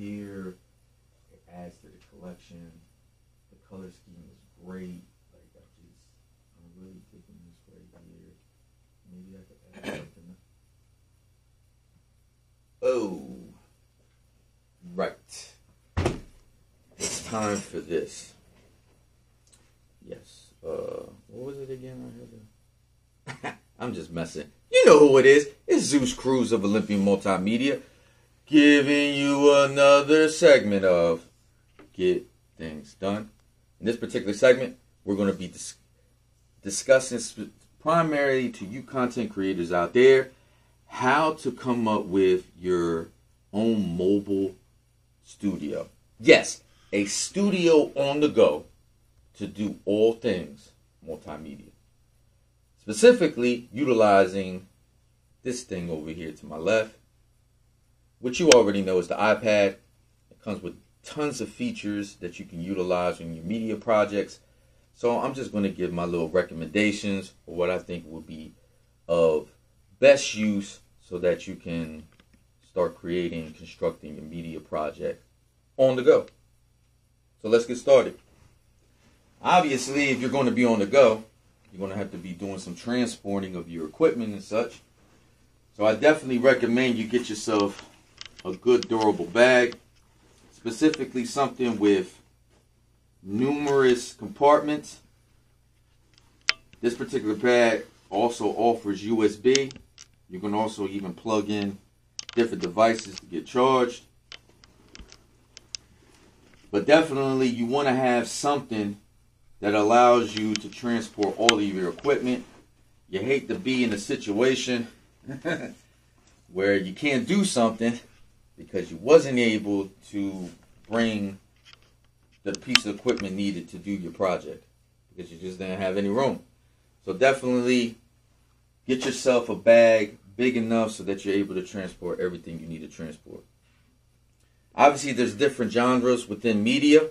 here. It adds to the collection. The color scheme is great. Like I'm really taking this right here. Maybe I could add something. Oh, right. It's time for this. Yes. What was it again? I had to... I'm just messing. You know who it is. It's ZEUS CRUZ of Olympian Multimedia, giving you another segment of Get Things Done. In this particular segment, we're going to be discussing primarily to you content creators out there how to come up with your own mobile studio. Yes, a studio on the go to do all things multimedia. Specifically, utilizing this thing over here to my left, which you already know is the iPad. It comes with tons of features that you can utilize in your media projects. So I'm just going to give my little recommendations for what I think will be of best use so that you can start creating and constructing your media project on the go. So let's get started. Obviously, if you're going to be on the go, you're going to have to be doing some transporting of your equipment and such. So I definitely recommend you get yourself a good durable bag, specifically something with numerous compartments. This particular bag also offers USB. You can also even plug in different devices to get charged. But definitely you want to have something that allows you to transport all of your equipment. You hate to be in a situation where you can't do something because you wasn't able to bring the piece of equipment needed to do your project because you just didn't have any room. So definitely get yourself a bag big enough so that you're able to transport everything you need to transport. Obviously, there's different genres within media.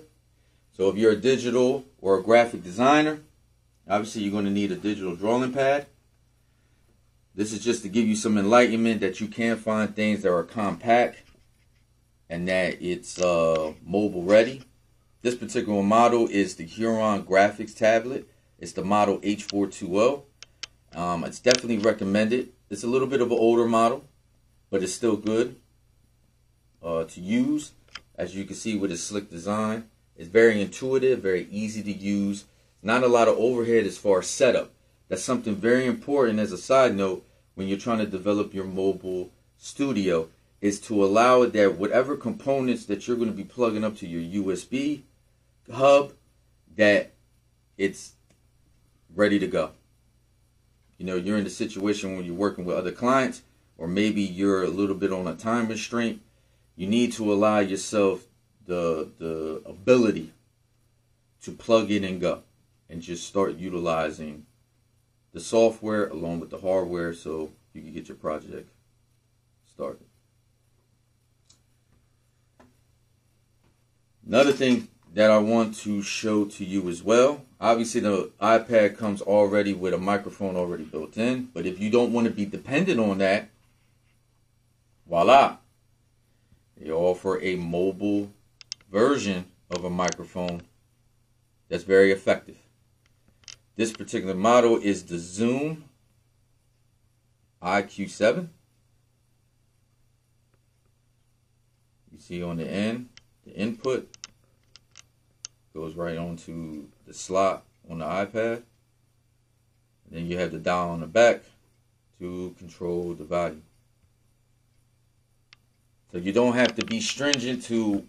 So if you're a digital or a graphic designer, obviously you're going to need a digital drawing pad. This is just to give you some enlightenment that you can find things that are compact and that it's mobile ready. This particular model is the Huron Graphics tablet. It's the model H420. It's definitely recommended. It's a little bit of an older model, but it's still good to use. As you can see with its slick design, it's very intuitive, very easy to use. Not a lot of overhead as far as setup. That's something very important as a side note when you're trying to develop your mobile studio, is to allow it that whatever components that you're going to be plugging up to your USB hub, that it's ready to go. You know, you're in the situation when you're working with other clients, or maybe you're a little bit on a time restraint. You need to allow yourself the ability to plug in and go and just start utilizing the software along with the hardware so you can get your project started. Another thing that I want to show to you as well, obviously the iPad comes already with a microphone already built in, but if you don't want to be dependent on that, voila, they offer a mobile version of a microphone that's very effective. This particular model is the Zoom IQ7. You see on the end, the input goes right onto the slot on the iPad. And then you have the dial on the back to control the volume. So you don't have to be stringent to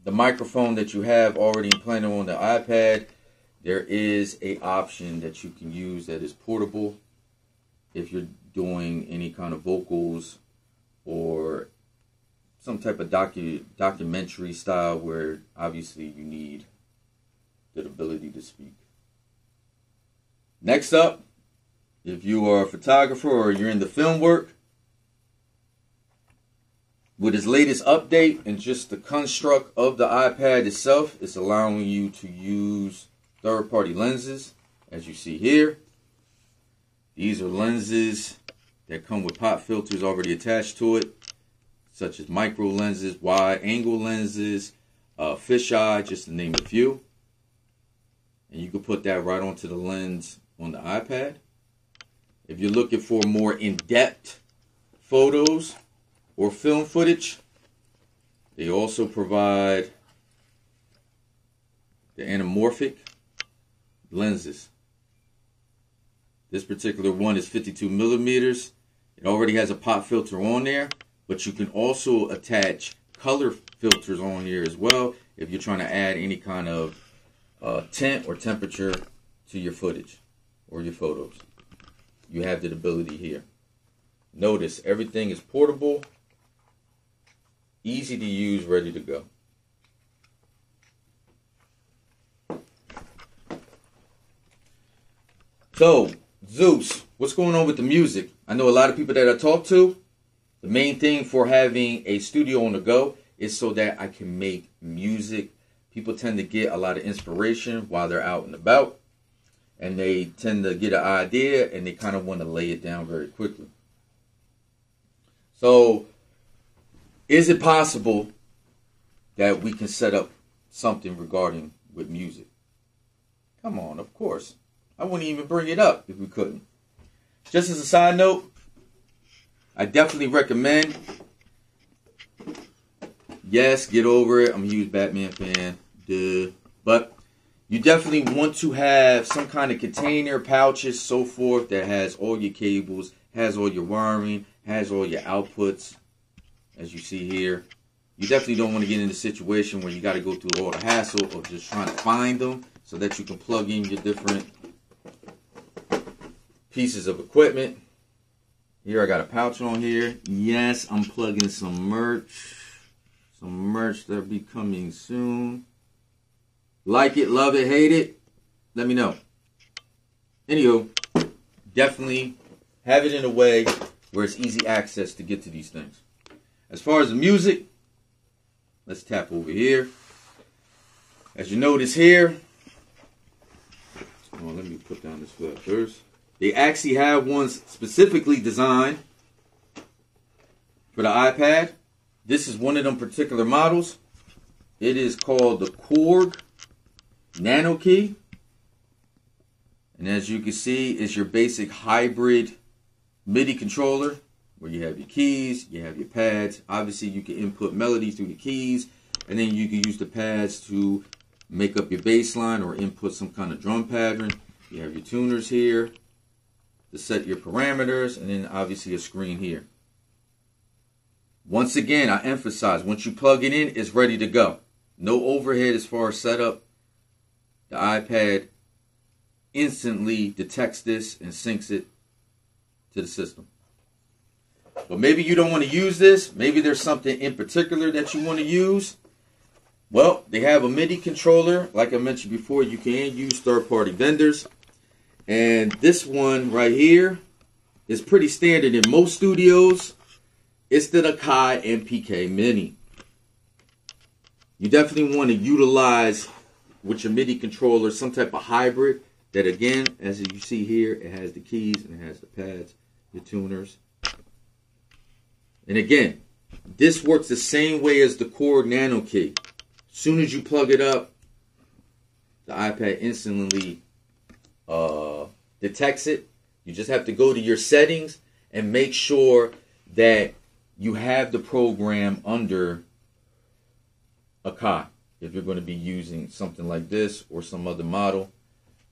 the microphone that you have already implanted on the iPad. There is an option that you can use that is portable if you're doing any kind of vocals or some type of documentary style where obviously you need the ability to speak. Next up, if you are a photographer or you're in the film work, with its latest update and just the construct of the iPad itself, it's allowing you to use third-party lenses, as you see here. These are lenses that come with pop filters already attached to it. such as micro lenses, wide angle lenses, fisheye, just to name a few. And you can put that right onto the lens on the iPad. If you're looking for more in-depth photos or film footage, they also provide the anamorphic lenses. This particular one is 52 millimeters. It already has a pop filter on there, but you can also attach color filters on here as well if you're trying to add any kind of tint or temperature to your footage or your photos. You have that ability here. Notice everything is portable, easy to use, ready to go. So, ZEUS, what's going on with the music? I know a lot of people that I talk to, the main thing for having a studio on the go is so that I can make music. People tend to get a lot of inspiration while they're out and about, and they tend to get an idea and they kind of want to lay it down very quickly. So, is it possible that we can set up something regarding with music? Come on, of course. I wouldn't even bring it up if we couldn't. Just as a side note, I definitely recommend, yes, get over it. I'm a huge Batman fan, duh. But you definitely want to have some kind of container, pouches, so forth, that has all your cables, has all your wiring, has all your outputs, as you see here. You definitely don't want to get in a situation where you got to go through all the hassle of just trying to find them so that you can plug in your different pieces of equipment. Here I got a pouch on here. Yes, I'm plugging some merch. Some merch that'll be coming soon. Like it, love it, hate it, let me know. Anywho, definitely have it in a way where it's easy access to get to these things. As far as the music, let's tap over here. As you notice here, oh, let me put down this flap first. They actually have ones specifically designed for the iPad. This is one of them particular models. It is called the CRUZ Nano Key. And as you can see, it's your basic hybrid MIDI controller where you have your keys, you have your pads. Obviously, you can input melody through the keys, and then you can use the pads to make up your bass line or input some kind of drum pattern. You have your tuners here to set your parameters, and then obviously a screen here. Once again, I emphasize, once you plug it in, it's ready to go. No overhead as far as setup. The iPad instantly detects this and syncs it to the system. But maybe you don't want to use this. Maybe there's something in particular that you want to use. Well, they have a MIDI controller. Like I mentioned before, you can use third-party vendors. And this one right here is pretty standard in most studios. It's the Akai MPK Mini. You definitely want to utilize with your MIDI controller some type of hybrid that, again, as you see here, it has the keys and it has the pads, your tuners. And again, this works the same way as the CRUZ Nano Key. As soon as you plug it up, the iPad instantly detects it. You just have to go to your settings and make sure that you have the program under Akai. If you're going to be using something like this or some other model,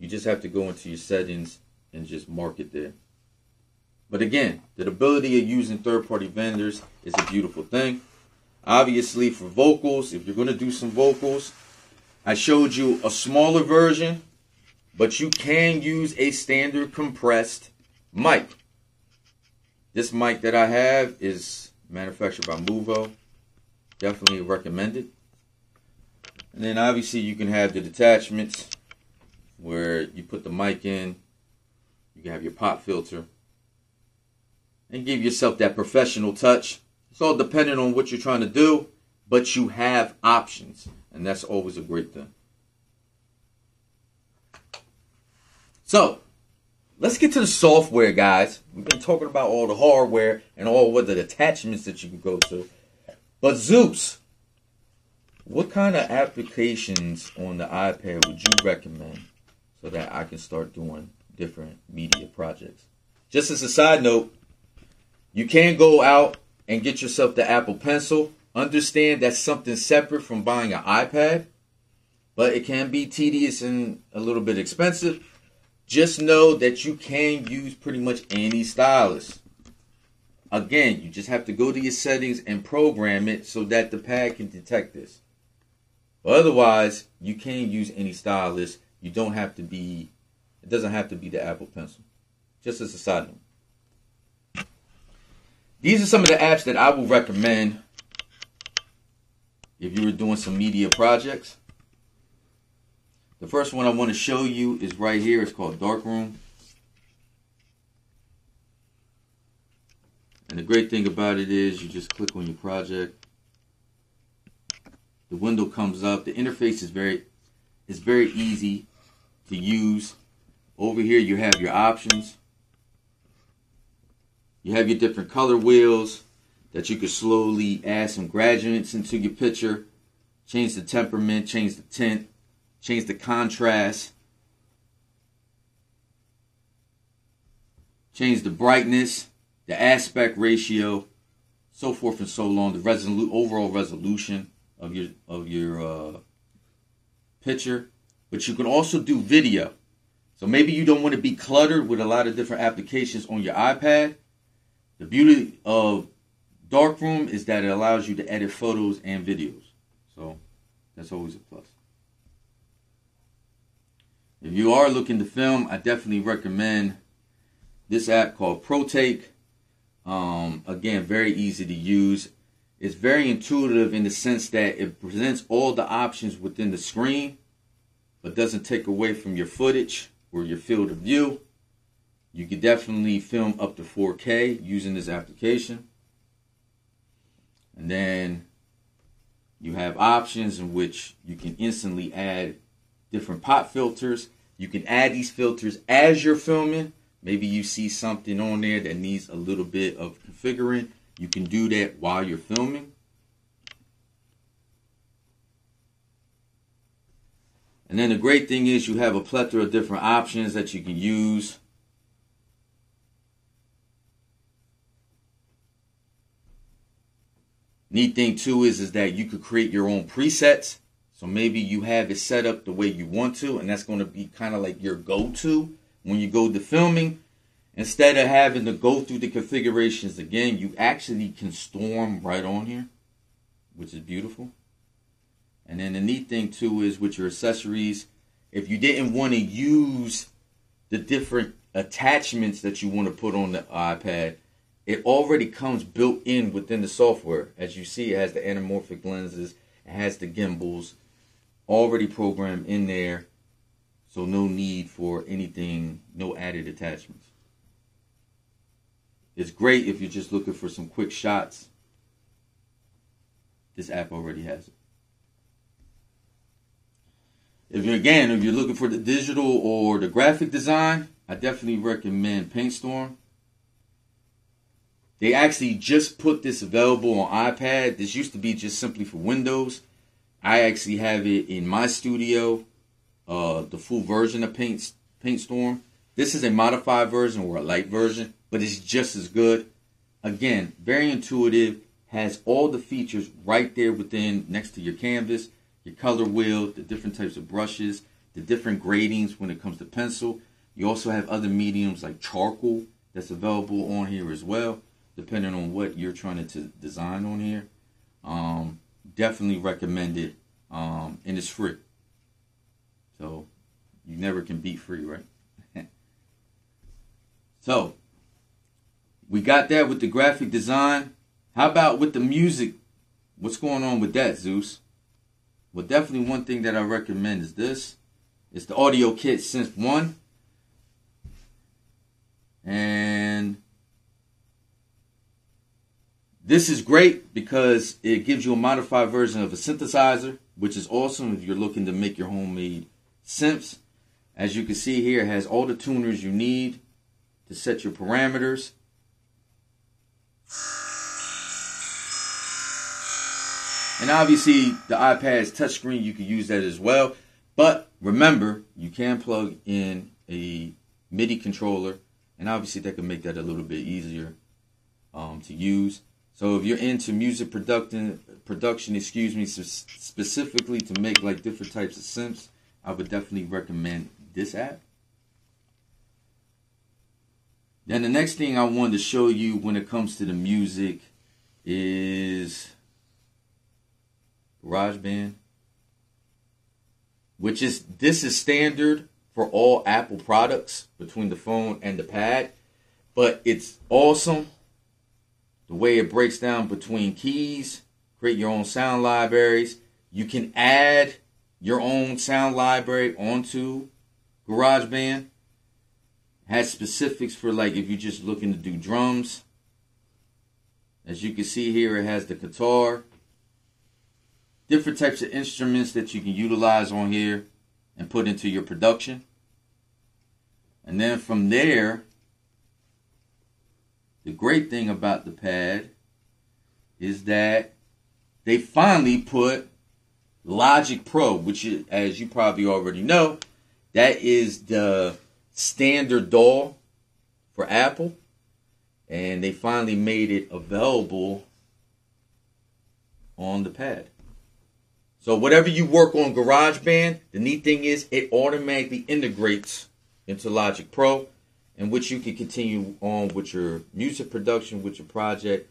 you just have to go into your settings and just mark it there. But again, the ability of using third-party vendors is a beautiful thing. Obviously, for vocals, if you're going to do some vocals, I showed you a smaller version, but you can use a standard compressed mic. This mic that I have is manufactured by Muvo. Definitely recommended. And then obviously you can have the detachments where you put the mic in. You can have your pop filter. And give yourself that professional touch. It's all dependent on what you're trying to do, but you have options. And that's always a great thing. So, let's get to the software, guys. We've been talking about all the hardware and all what the attachments that you can go to. But ZEUS, what kind of applications on the iPad would you recommend so that I can start doing different media projects? Just as a side note, you can go out and get yourself the Apple Pencil. Understand that's something separate from buying an iPad, but it can be tedious and a little bit expensive. Just know that you can use pretty much any stylus. Again, you just have to go to your settings and program it so that the pad can detect this. But otherwise, you can use any stylus. You don't have to be, it doesn't have to be the Apple Pencil. Just as a side note. These are some of the apps that I will recommend if you were doing some media projects. The first one I want to show you is right here. It's called Darkroom. And the great thing about it is you just click on your project. The window comes up. The interface is very easy to use. Over here you have your options. You have your different color wheels that you can slowly add some gradients into your picture. Change the temperament, change the tint, change the contrast, change the brightness, the aspect ratio, so forth and so on. The overall resolution of your picture. But you can also do video. So maybe you don't want to be cluttered with a lot of different applications on your iPad. The beauty of Darkroom is that it allows you to edit photos and videos. So that's always a plus. If you are looking to film, I definitely recommend this app called PROTAKE. Again, very easy to use. It's very intuitive in the sense that it presents all the options within the screen, but doesn't take away from your footage or your field of view. You can definitely film up to 4K using this application. And then you have options in which you can instantly add different pop filters. You can add these filters as you're filming. Maybe you see something on there that needs a little bit of configuring. You can do that while you're filming. And then the great thing is you have a plethora of different options that you can use. Neat thing too is that you could create your own presets. So maybe you have it set up the way you want to, and that's going to be kind of like your go-to when you go to filming. Instead of having to go through the configurations again, you actually can storm right on here, which is beautiful. And then the neat thing too is with your accessories, if you didn't want to use the different attachments that you want to put on the iPad, it already comes built in within the software. As you see, it has the anamorphic lenses, it has the gimbals already programmed in there. So no need for anything, no added attachments. It's great if you're just looking for some quick shots. This app already has it. If you're looking for the digital or the graphic design, I definitely recommend PAINTSTORM. They actually just put this available on iPad. This used to be just simply for Windows. I actually have it in my studio, the full version of PAINTSTORM. This is a modified version or a light version, but it's just as good. Again, very intuitive, has all the features right there within, next to your canvas, your color wheel, the different types of brushes, the different gradings when it comes to pencil. You also have other mediums like charcoal that's available on here as well, depending on what you're trying to design on here. Definitely recommend it, and it's free. So you never can beat free, right? So we got that with the graphic design. How about with the music? What's going on with that, ZEUS? Well, definitely one thing that I recommend is this. It's the AUDIOKIT SYNTH 1. And this is great because it gives you a modified version of a synthesizer, which is awesome if you're looking to make your homemade synths. As you can see here, it has all the tuners you need to set your parameters. And obviously, the iPad's touchscreen, you can use that as well. But remember, you can plug in a MIDI controller, and obviously that can make that a little bit easier to use. So if you're into music production, specifically to make like different types of synths, I would definitely recommend this app. Then the next thing I wanted to show you when it comes to the music is GarageBand, this is standard for all Apple products between the phone and the pad, but it's awesome the way it breaks down between keys. Create your own sound libraries. You can add your own sound library onto GarageBand. Has specifics for like if you're just looking to do drums. As you can see here, it has the guitar. Different types of instruments that you can utilize on here and put into your production. And then from there, the great thing about the pad is that they finally put Logic Pro, which is, as you probably already know, that is the standard DAW for Apple. And they finally made it available on the pad. So whatever you work on GarageBand, the neat thing is it automatically integrates into Logic Pro, in which you can continue on with your music production, with your project.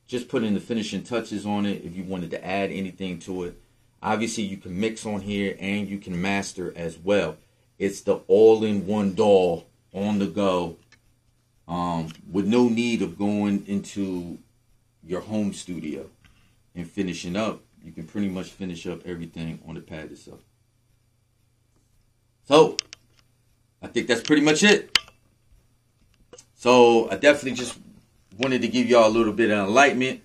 Just putting the finishing touches on it if you wanted to add anything to it. Obviously, you can mix on here and you can master as well. It's the all-in-one DAW on the go, with no need of going into your home studio and finishing up. You can pretty much finish up everything on the pad itself. So, I think that's pretty much it. So, I definitely just wanted to give y'all a little bit of enlightenment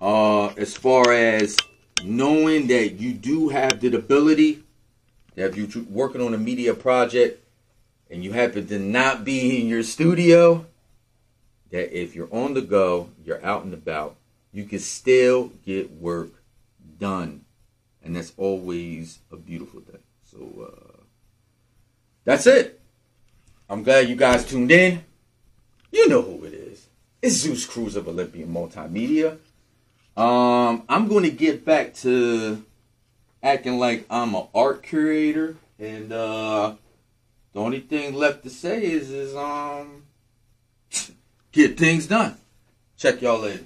as far as knowing that you do have the ability that if you're working on a media project and you happen to not be in your studio, that if you're on the go, you're out and about, you can still get work done. And that's always a beautiful thing. So that's it. I'm glad you guys tuned in. You know who it is. It's ZEUS CRUZ of Olympian Multimedia. I'm going to get back to acting like I'm an art curator, and the only thing left to say is get things done. Check y'all later.